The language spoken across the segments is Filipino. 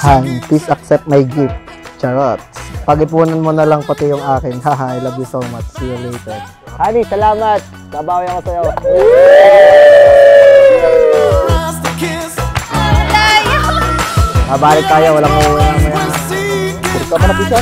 Han, please accept my gift. Charot. Pag-ipunan mo na lang pati yung akin. Haha, I love you so much. See you later. Honey, salamat. Babawi ako sa'yo. Balik tayo. Walang uuwi naman. Purta pa na pisa.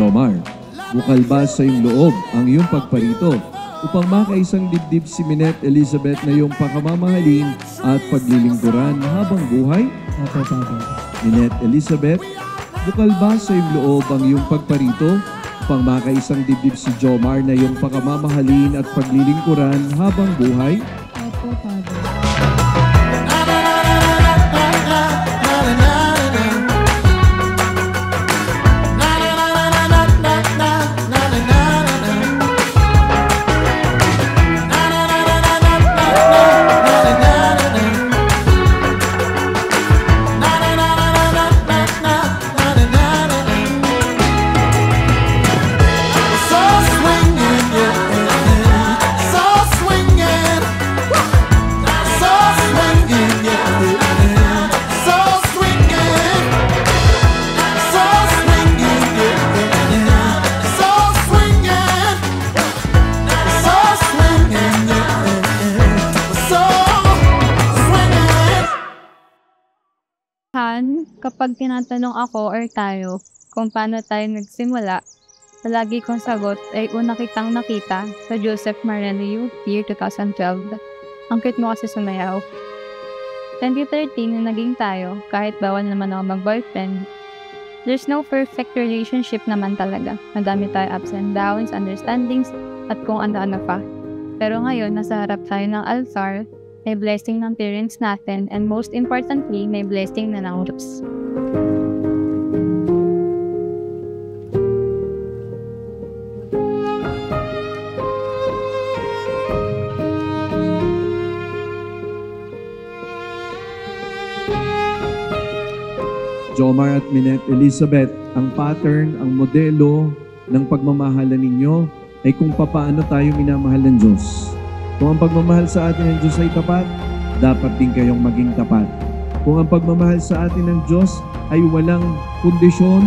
Jomar, bukal ba sa iyong loob ang iyong pagparito upang makaisang dibdib si Minette Elizabeth na iyong pakamamahalin at paglilingkuran habang buhay? Apo, Father. Minette Elizabeth, bukal ba sa iyong loob ang iyong pagparito upang makaisang dibdib si Jomar na iyong pakamamahalin at paglilingkuran habang buhay? Apo, Father. Han, kapag tinatanong ako or tayo kung paano tayo nagsimula, palagi kong sagot ay una kitang nakita sa Joseph Mariano Youth Year 2012. Ang cute mo kasi sumayaw. 2013 na naging tayo, kahit bawal naman ako mag-boyfriend. There's no perfect relationship naman talaga. Madami tayo ups and downs, understandings, at kung ano-ano pa. Pero ngayon, nasa harap tayo ng altar, may blessing ng parents natin, and most importantly, may blessing na ng Diyos. Jomar at Minette Elizabeth, ang pattern, ang modelo ng pagmamahalan ninyo ay kung papaano tayo minamahal ng Diyos. Kung ang pagmamahal sa atin ng Diyos ay tapat, dapat din kayong maging tapat. Kung ang pagmamahal sa atin ng Diyos ay walang kondisyon,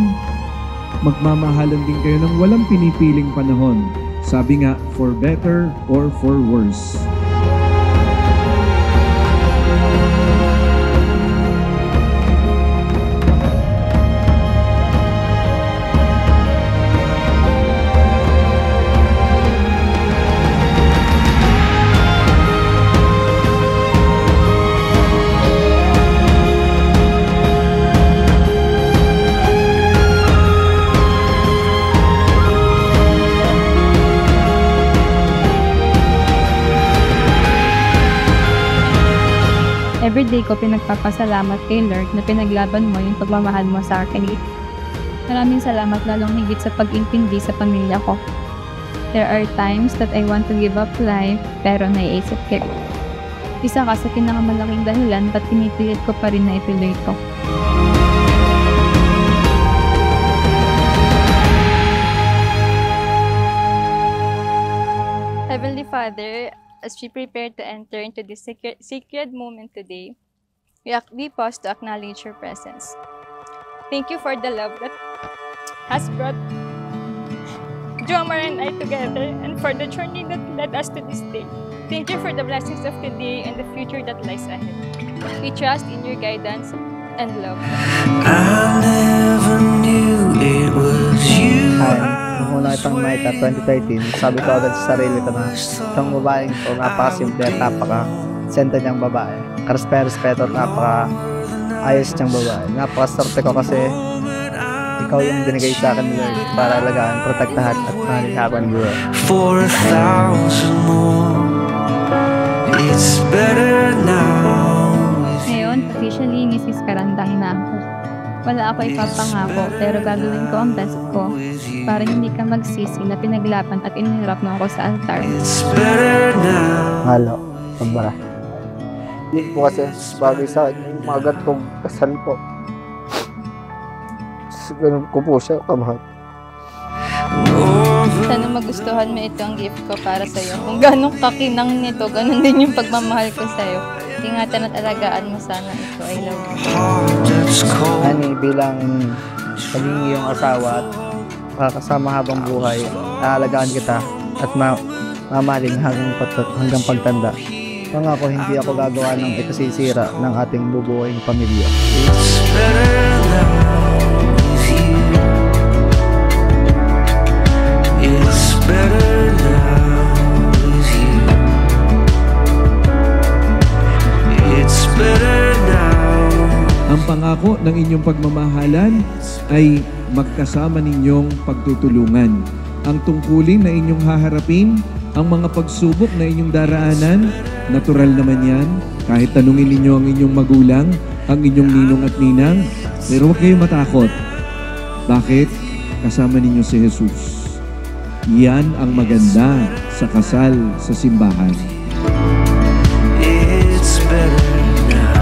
magmamahalan din kayo ng walang pinipiling panahon. Sabi nga, for better or for worse. Everyday ko pinagpapasalamat kay Lord na pinaglaban mo yung pagmamahal mo sa akin. Maraming salamat lalong higit sa pag-intindi sa pamilya ko. There are times that I want to give up life pero naiisip ko. Isa ka sa pinakamalaking dahilan ba't pinipilit ko pa rin na ituloy ito. Heavenly Father, as we prepare to enter into this sacred moment today, we pause to acknowledge your presence. Thank you for the love that has brought Jomar and I together, and for the journey that led us to this day. Thank you for the blessings of today and the future that lies ahead. We trust in your guidance and love. I never knew it was you. Nung una itang makita 2013, sabi ko agad sa sarili ko na itong babaeng ito, napakasimple at napaka-senta niyang babae. Karespeto at napaka-ayos niyang babae. Napaka-starte ko kasi ikaw yung binigay sa akin, Lord, para alagaan, protektahan at mahalin ako ng buhay. For 1,000 more, it's better now. Ngayon, officially, Mrs. Karandang na ako. Wala ako ipapangako, pero gagawin ko ang best ko para hindi ka magsisi na pinaglaban at inihirap mo ako sa altar. It's better now. Halo, pagbara. Hindi po kasi bagay sa akin yung magat kong kasal po. Ganun ko po siya kamahal. Sana magustuhan mo itong gift ko para sa'yo. Kung ganong kakinang nito, ganun din yung pagmamahal ko sa'yo. Ingatan at alagaan mo sana ito. I love you. Heart that's cold. Ani, bilang maging iyong asawa at kasama habang buhay, aalagaan kita at mamahalin hanggang pagtanda. Pangako, hindi ako gagawa ng ikasisira ng ating bubuhay pamilya. It's better now with you. It's better now with you. It's better now. Ang pangako ng inyong pagmamahalan ay magkasama ninyong pagtutulungan. Ang tungkulin na inyong haharapin, ang mga pagsubok na inyong daraanan, natural naman yan. Kahit tanungin ninyo ang inyong magulang, ang inyong ninong at ninang, pero huwag kayong matakot. Bakit? Kasama ninyo si Jesus. Yan ang maganda sa kasal sa simbahan. It's better now.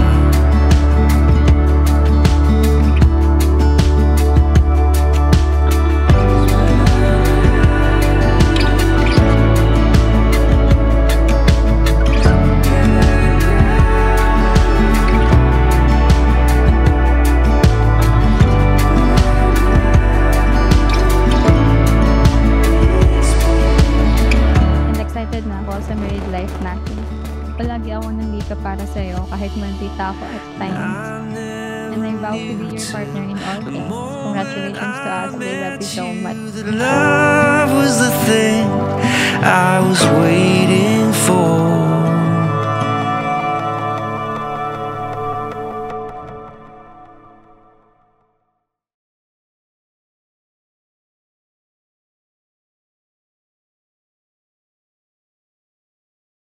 And excited na ako sa married life natin. Palagi ako nandito para sa'yo kahit mandita ako at times. And I vow to be your partner in all things. Congratulations to us. I love you so much. Love was the thing I was waiting for.